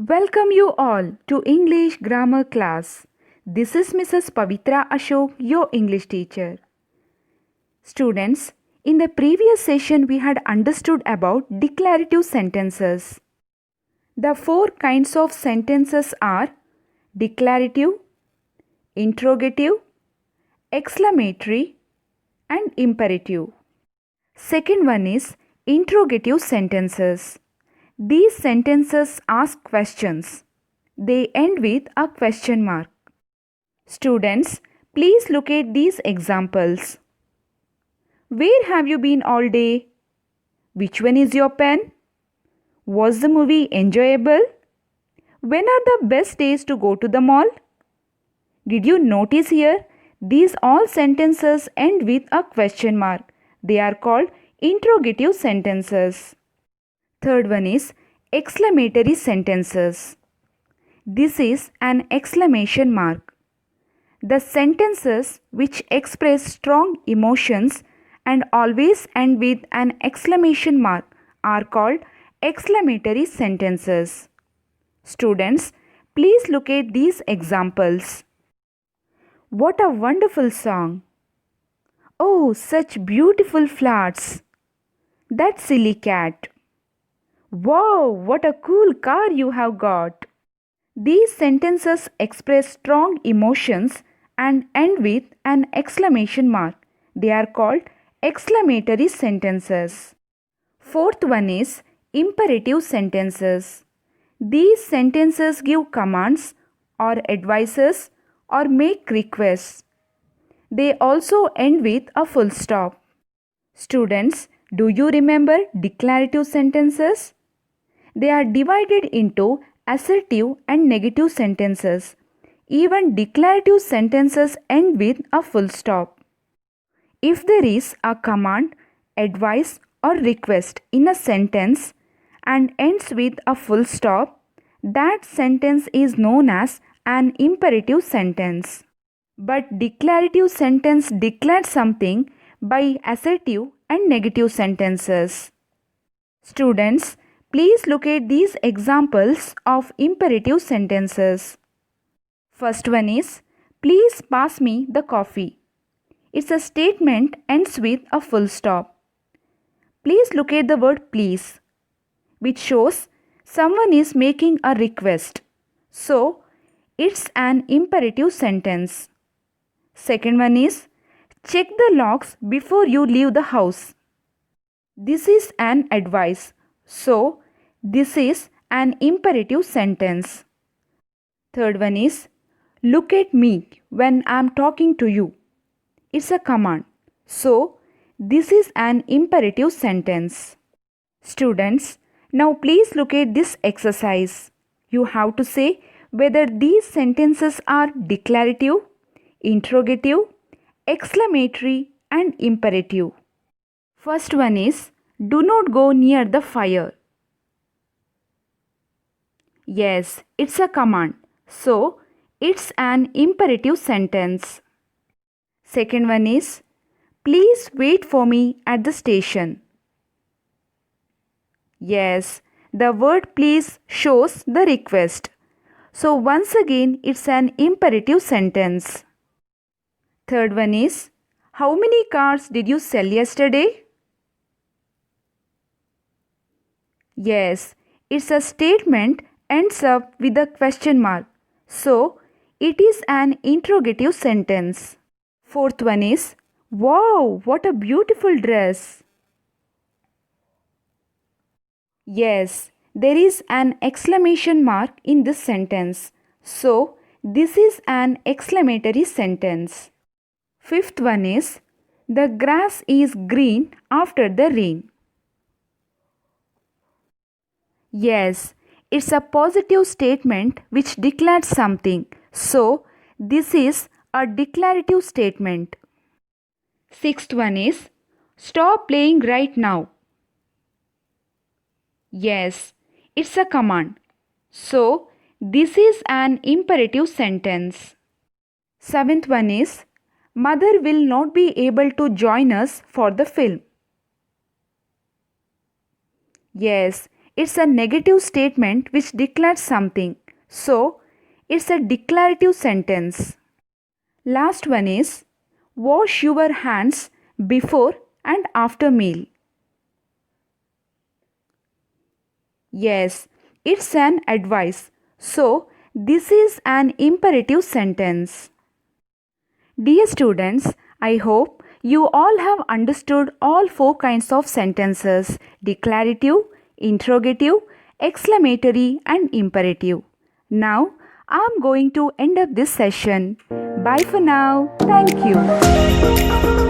Welcome you all to English grammar class. This is Mrs. Pavitra Ashok, your English teacher. Students, in the previous session we had understood about declarative sentences. The four kinds of sentences are declarative, interrogative, exclamatory, and imperative. Second one is interrogative sentences. These sentences ask questions. They end with a question mark. Students, please look at these examples. Where have you been all day? Which one is your pen? Was the movie enjoyable? When are the best days to go to the mall? Did you notice here? These all sentences end with a question mark. They are called interrogative sentences. Third one is exclamatory sentences. This is an exclamation mark. The sentences which express strong emotions and always end with an exclamation mark are called exclamatory sentences. Students, please look at these examples. What a wonderful song! Oh, such beautiful flowers! That silly cat! Wow, what a cool car you have got! These sentences express strong emotions and end with an exclamation mark. They are called exclamatory sentences. Fourth one is imperative sentences. These sentences give commands or advices or make requests. They also end with a full stop. Students, do you remember declarative sentences? They are divided into assertive and negative sentences. Even declarative sentences end with a full stop. If there is a command, advice, or request in a sentence and ends with a full stop, that sentence is known as an imperative sentence. But declarative sentence declares something by assertive and negative sentences. Students, please look at these examples of imperative sentences. First one is, please pass me the coffee. It's a statement ends with a full stop. Please look at the word please, which shows someone is making a request. So, it's an imperative sentence. Second one is, check the locks before you leave the house. This is an advice. So, this is an imperative sentence. Third one is, look at me when I am talking to you. It's a command. So, this is an imperative sentence. Students, now please look at this exercise. You have to say whether these sentences are declarative, interrogative, exclamatory, and imperative. First one is, do not go near the fire. Yes, it's a command. So, it's an imperative sentence. Second one is, please wait for me at the station. Yes, the word please shows the request. So, once again, it's an imperative sentence. Third one is, how many cars did you sell yesterday? Yes, it's a statement ends up with a question mark. So, it is an interrogative sentence. Fourth one is, wow, what a beautiful dress. Yes, there is an exclamation mark in this sentence. So, this is an exclamatory sentence. Fifth one is, the grass is green after the rain. Yes, It's a positive statement which declares something. So, this is a declarative statement. Sixth one is stop playing right now. Yes, it's a command. So, this is an imperative sentence. Seventh one is mother will not be able to join us for the film. Yes, it's a negative statement which declares something. So, it's a declarative sentence. Last one is wash your hands before and after meal. Yes, it's an advice. So, this is an imperative sentence. Dear students, I hope you all have understood all four kinds of sentences: declarative, interrogative, exclamatory, and imperative. Now, I am going to end up this session. Bye for now. Thank you.